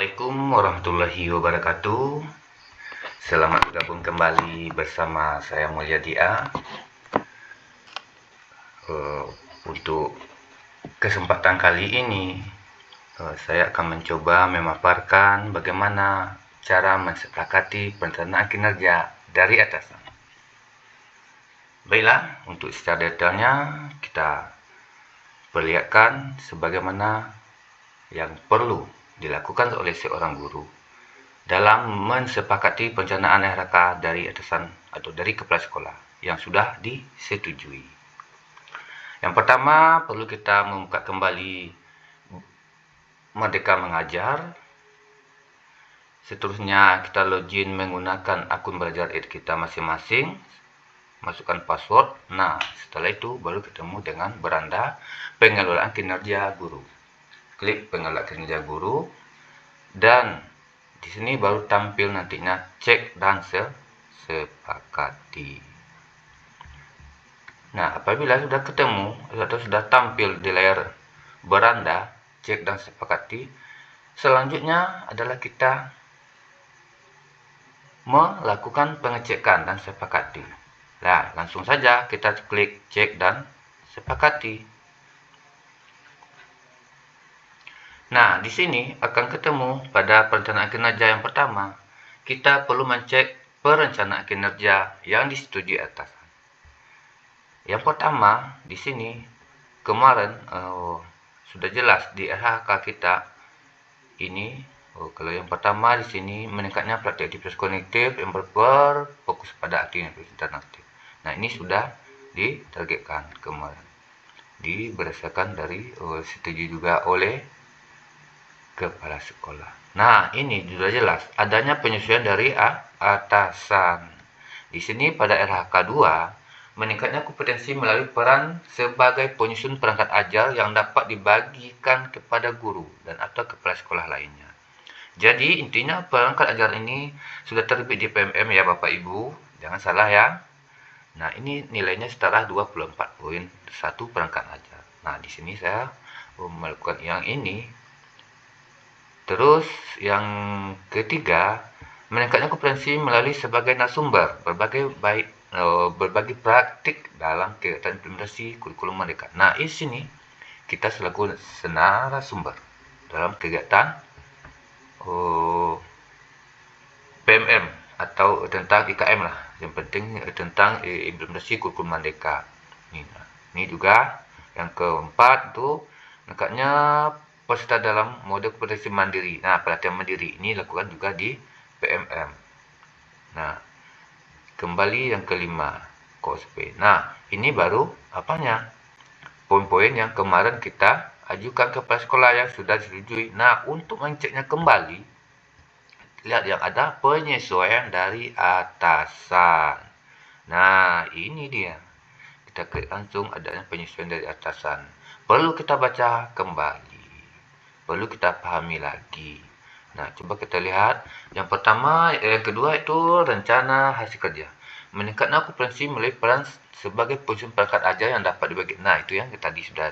Assalamualaikum warahmatullahi wabarakatuh. Selamat bergabung kembali bersama saya Mulydia. Untuk kesempatan kali ini, saya akan mencoba memaparkan bagaimana cara mensepakati perencanaan kinerja dari atasan. Baiklah, untuk secara detailnya kita perlihatkan sebagaimana yang perlu dilakukan oleh seorang guru dalam mensepakati perencanaan RHK dari atasan atau dari kepala sekolah yang sudah disetujui. Yang pertama, perlu kita membuka kembali Merdeka Mengajar. Seterusnya, kita login menggunakan akun belajar kita masing-masing. Masukkan password. Nah, setelah itu baru ketemu dengan beranda pengelolaan kinerja guru. Klik pengelolaan kinerja guru dan di sini baru tampil nantinya cek dan sepakati. Nah, apabila sudah ketemu atau sudah tampil di layar beranda cek dan sepakati, selanjutnya adalah kita melakukan pengecekan dan sepakati. Nah, langsung saja kita klik cek dan sepakati. Nah, di sini akan ketemu pada perencanaan kinerja yang pertama, kita perlu mencek perencanaan kinerja yang disetujui atasan. Yang pertama, di sini kemarin sudah jelas di RHK kita ini. Kalau yang pertama di sini meningkatnya praktik aktivitas kognitif yang berfokus pada aktivitas alternatif. Nah, ini sudah ditargetkan kemarin. Berdasarkan dari setuju juga oleh kepala sekolah. Nah, ini sudah jelas adanya penyesuaian dari atasan. Di sini pada RHK 2, meningkatnya kompetensi melalui peran sebagai penyusun perangkat ajar yang dapat dibagikan kepada guru dan atau kepala sekolah lainnya. Jadi, intinya perangkat ajar ini sudah terbit di PMM ya Bapak Ibu. Jangan salah ya. Nah, ini nilainya setara 24 poin satu perangkat ajar. Nah, di sini saya melakukan yang ini. Terus yang ketiga, meningkatnya kompetensi melalui sebagai narasumber berbagi praktik dalam kegiatan implementasi kurikulum Merdeka. Nah, di sini kita selaku narasumber dalam kegiatan PMM atau tentang IKM lah. Yang penting tentang implementasi kurikulum Merdeka. Ini juga yang keempat itu meningkatnya peserta dalam mode kompetensi mandiri. Nah, pelatihan mandiri ini dilakukan juga di PMM. Nah, kembali yang kelima, KOSP. Nah, ini baru apanya? Poin-poin yang kemarin kita ajukan kepada sekolah yang sudah disetujui. Nah, untuk mengeceknya kembali, lihat yang ada penyesuaian dari atasan. Nah, ini dia. Kita klik langsung adanya penyesuaian dari atasan. Perlu kita baca kembali. Perlu kita pahami lagi. Nah, coba kita lihat. Yang pertama, yang kedua itu rencana hasil kerja. Meningkatnya kompetensi melalui peran sebagai penyusun perangkat ajar yang dapat dibagi. Nah, itu yang tadi sudah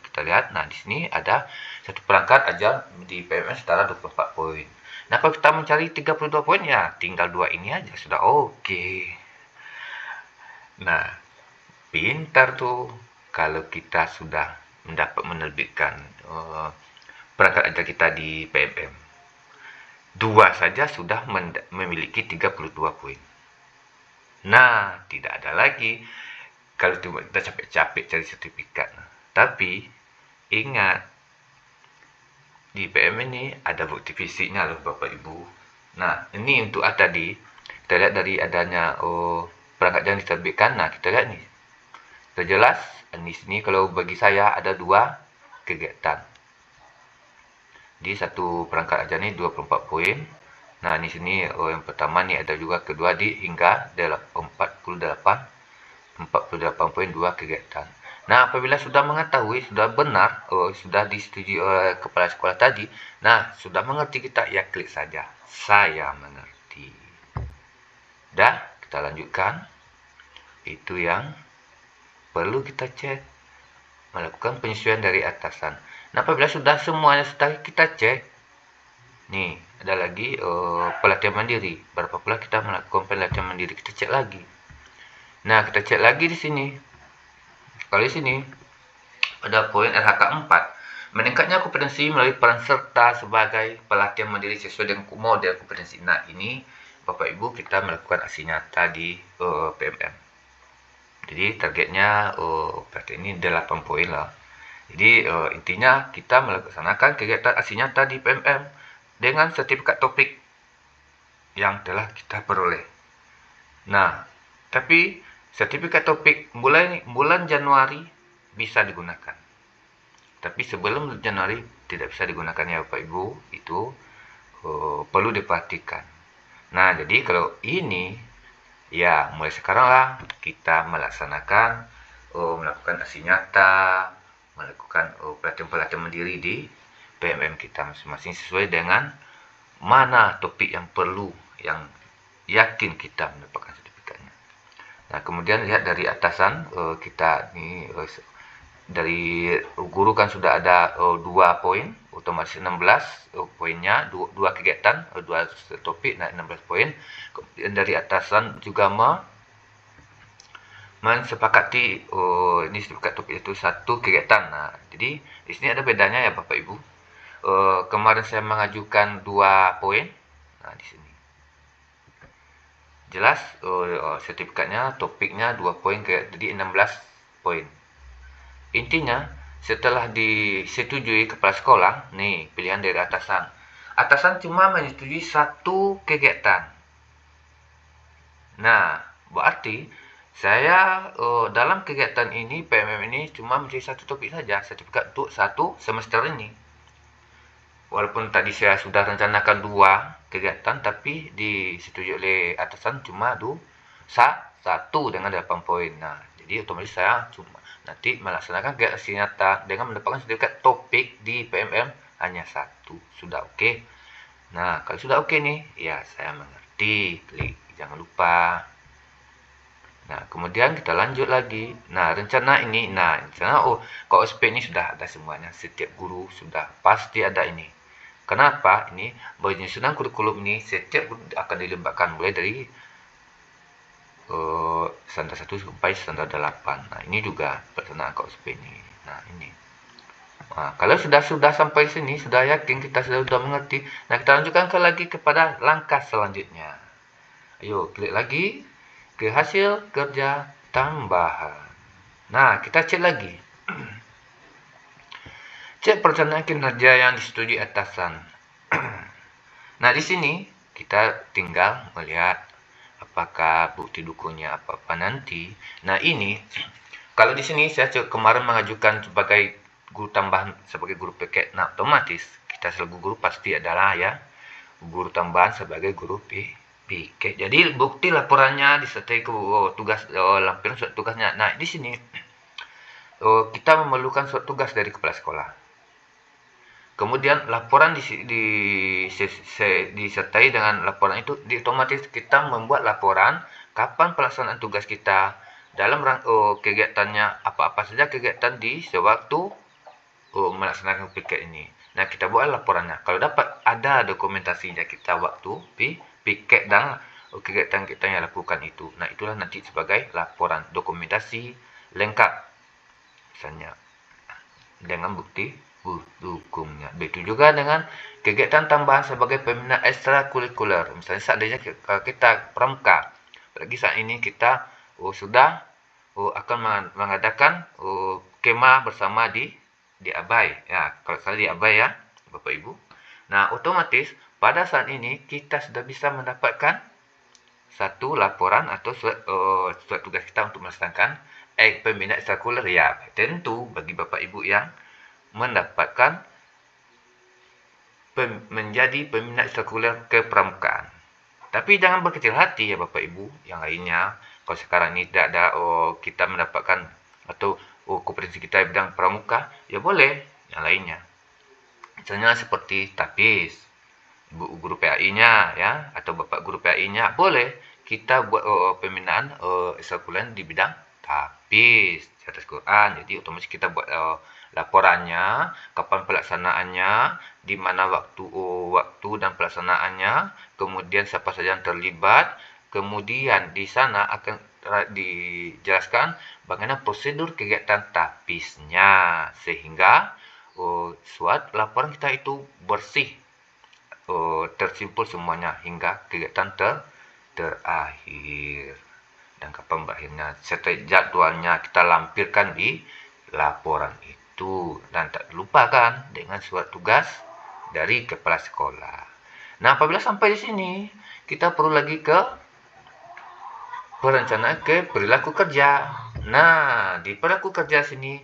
kita lihat. Nah, di sini ada satu perangkat ajar di PMS setara 24 poin. Nah, kalau kita mencari 32 poin, ya tinggal 2 ini aja sudah oke. Nah, pintar tuh kalau kita sudah mendapat menerbitkan perangkat ajar kita di PMM. 2 saja sudah memiliki 32 poin. Nah, tidak ada lagi kalau kita capek-capek cari sertifikat. Tapi ingat, di PM ini ada bukti fisiknya loh Bapak Ibu. Nah, ini untuk tadi kita lihat dari adanya perangkat yang diterbitkan. Nah, kita lihat nih. Sudah jelas di sini kalau bagi saya ada 2 kegiatan. Di satu perangkat ajar ini 24 poin. Nah, di sini yang pertama nih ada juga kedua di hingga 48 poin 2 kegiatan. Nah, apabila sudah mengetahui, sudah benar, sudah disetujui oleh kepala sekolah tadi, nah, sudah mengerti kita, ya klik saja. Saya mengerti. Dah, kita lanjutkan. Itu yang perlu kita cek. Melakukan penyesuaian dari atasan. Nah, apabila sudah semuanya sudah kita cek, Nih, ada lagi pelatihan mandiri. Berapa pula kita melakukan pelatihan mandiri? Kita cek lagi. Nah, kita cek lagi di sini. Kalau di sini pada poin LHK 4, meningkatnya kompetensi melalui peran serta sebagai pelatihan mandiri sesuai dengan model kompetensi. Nah, ini Bapak Ibu kita melakukan aksi nyata di PMM. Jadi targetnya pelatihan ini 8 poin lah. Jadi intinya kita melaksanakan kegiatan aksi nyata di PMM dengan sertifikat topik yang telah kita peroleh. Nah, tapi sertifikat topik bulan Januari bisa digunakan. Tapi sebelum Januari tidak bisa digunakan ya Bapak Ibu, itu perlu diperhatikan. Nah, jadi kalau ini ya mulai sekarang lah kita melaksanakan melakukan aksi nyata, melakukan pelatihan-pelatihan mandiri di PMM kita masing-masing sesuai dengan mana topik yang perlu, yang yakin kita mendapatkan sertifikatnya. Nah, kemudian lihat dari atasan kita ini dari guru kan sudah ada 2 poin, otomatis 16 poinnya, 2 kegiatan, 2 topik naik 16 poin. Kemudian dari atasan juga mensepakati ini sertifikat topik itu 1 kegiatan. Nah, jadi di sini ada bedanya ya Bapak Ibu. Kemarin saya mengajukan 2 poin. Nah, di sini jelas sertifikatnya topiknya 2 poin, jadi 16 poin. Intinya, setelah disetujui kepala sekolah, nih pilihan dari atasan. Atasan cuma menyetujui 1 kegiatan. Nah, berarti saya dalam kegiatan ini, PMM ini cuma mencari 1 topik saja, sertifikat untuk 1 semester ini. Walaupun tadi saya sudah rencanakan 2 kegiatan, tapi disetujui oleh atasan cuma 1 dengan 8 poin. Nah, jadi otomatis saya cuma nanti melaksanakan kegiatan aksi nyata dengan mendapatkan sertifikat topik di PMM hanya 1. Sudah oke? Nah, kalau sudah oke nih, ya saya mengerti. Klik, jangan lupa. Nah, kemudian kita lanjut lagi. Nah, rencana ini, rencana kalau OSP ini sudah ada semuanya. Setiap guru sudah pasti ada ini. Kenapa? Ini penyusunan kurikulum ini setiap guru akan dilibatkan mulai dari standar 1 sampai standar 8. Nah, ini juga pelaksanaan KOSP ini. Nah, ini. Nah, kalau sudah sampai sini, sudah yakin kita sudah mengerti. Nah, kita lanjutkan lagi kepada langkah selanjutnya. Ayo, klik lagi ke hasil kerja tambahan. Nah, kita cek lagi. Cek perencanaan kinerja yang disetujui atasan. Nah, di sini kita tinggal melihat apakah bukti dukungnya apa nanti. Nah, ini kalau di sini saya kemarin mengajukan sebagai guru tambahan sebagai guru PK. Nah, otomatis kita selaku guru pasti adalah ya guru tambahan sebagai guru PK. Jadi bukti laporannya disertai tugas lampiran surat tugasnya. Nah, di sini kita memerlukan surat tugas dari kepala sekolah. Kemudian laporan disertai dengan laporan itu, otomatis kita membuat laporan kapan pelaksanaan tugas kita dalam kegiatannya, apa-apa saja kegiatan di sewaktu melaksanakan piket ini. Nah, kita buat laporannya. Kalau dapat ada dokumentasinya kita waktu piket dan kegiatan kita yang lakukan itu. Nah, itulah nanti sebagai laporan dokumentasi lengkap. Misalnya dengan bukti dukungnya. Begitu juga dengan kegiatan tambahan sebagai peminat ekstrakurikuler. Misalnya seandainya kita pramuka, apalagi saat ini kita sudah akan mengadakan kemah bersama di Abai. Ya, kalau saya di Abai ya, Bapak Ibu. Nah, otomatis pada saat ini kita sudah bisa mendapatkan 1 laporan atau surat tugas kita untuk melaksanakan peminat ekstrakurikuler. Ya, tentu bagi Bapak Ibu yang mendapatkan menjadi peminat ekstrakurikuler kepramukaan. Tapi jangan berkecil hati ya Bapak Ibu yang lainnya. Kalau sekarang ini tidak ada kita mendapatkan atau kompetensi kita di bidang pramuka, ya boleh yang lainnya. Misalnya seperti tapis, Ibu guru PAI-nya ya atau Bapak guru PAI-nya, boleh kita buat pembinaan ekstrakurikuler di bidang tapis. atas Quran. Jadi otomatis kita buat laporannya, kapan pelaksanaannya, di mana waktu dan pelaksanaannya, kemudian siapa saja yang terlibat, kemudian di sana akan dijelaskan bagaimana prosedur kegiatan tapisnya, sehingga suat laporan kita itu bersih, tersimpul semuanya hingga kegiatan terakhir. Dan kapan berakhirnya serta jadwalnya kita lampirkan di laporan itu. Dan tak lupakan dengan surat tugas dari kepala sekolah. Nah, apabila sampai di sini, kita perlu lagi ke perencanaan ke perilaku kerja. Nah, di perilaku kerja sini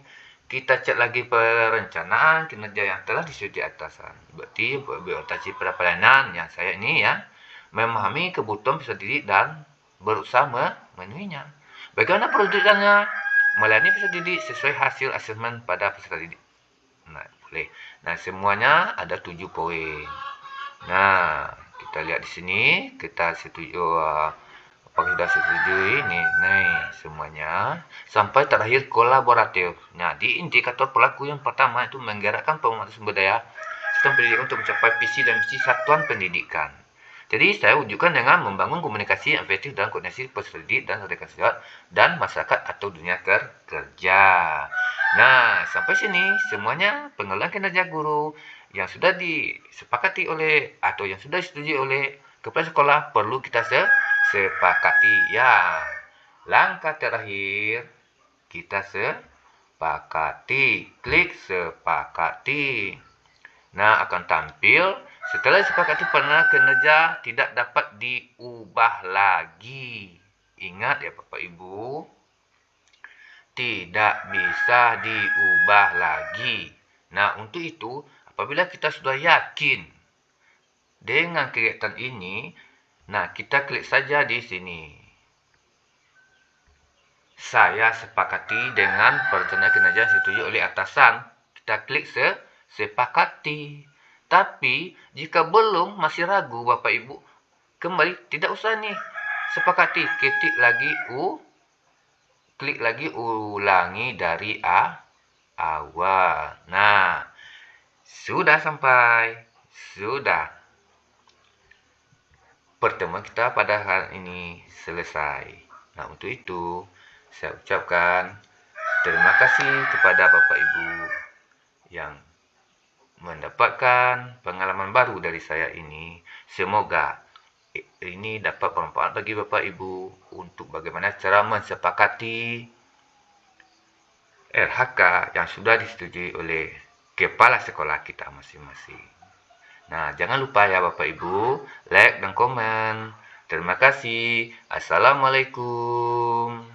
kita cek lagi perencanaan kinerja yang telah disebut di atasan. Berarti berorientasi pada pelayanan yang saya ini ya, memahami kebutuhan peserta didik dan berusaha memenuhinya. Bagaimana perwujudannya? Melayani peserta didik sesuai hasil asesmen pada peserta didik. Nah, boleh. Nah, semuanya ada 7 poin. Nah, kita lihat di sini, kita setuju apakah sudah setujui ini. Nah, semuanya sampai terakhir kolaboratif. Nah, di indikator pelaku yang pertama itu menggerakkan pemanfaatan sumber daya sistem pendidikan untuk mencapai visi dan misi satuan pendidikan. Jadi saya wujudkan dengan membangun komunikasi yang efektif dan koordinasi peserta didik dan rekan sejawat dan masyarakat atau dunia kerja. Nah, sampai sini semuanya pengelolaan kinerja guru yang sudah disepakati oleh atau yang sudah disetujui oleh kepala sekolah perlu kita sepakati. Ya, langkah terakhir kita sepakati. Klik sepakati. Nah, akan tampil setelah disepakati pernah kinerja tidak dapat diubah lagi. Ingat ya Bapak Ibu, tidak bisa diubah lagi. Nah, untuk itu apabila kita sudah yakin dengan kegiatan ini, nah kita klik saja di sini. Saya sepakati dengan perencanaan kinerja yang disetujui oleh atasan. Kita klik sepakati. Tapi jika belum masih ragu Bapak Ibu, kembali tidak usah nih sepakati, klik lagi ulangi dari awal. Nah, sudah sampai. Sudah. Pertemuan kita pada hari ini selesai. Nah, untuk itu saya ucapkan terima kasih kepada Bapak Ibu yang mendapatkan pengalaman baru dari saya ini. Semoga ini dapat bermanfaat bagi Bapak Ibu untuk bagaimana cara mensepakati LHK yang sudah disetujui oleh kepala sekolah kita masing-masing. Nah, jangan lupa ya Bapak Ibu, like dan komen. Terima kasih. Assalamualaikum.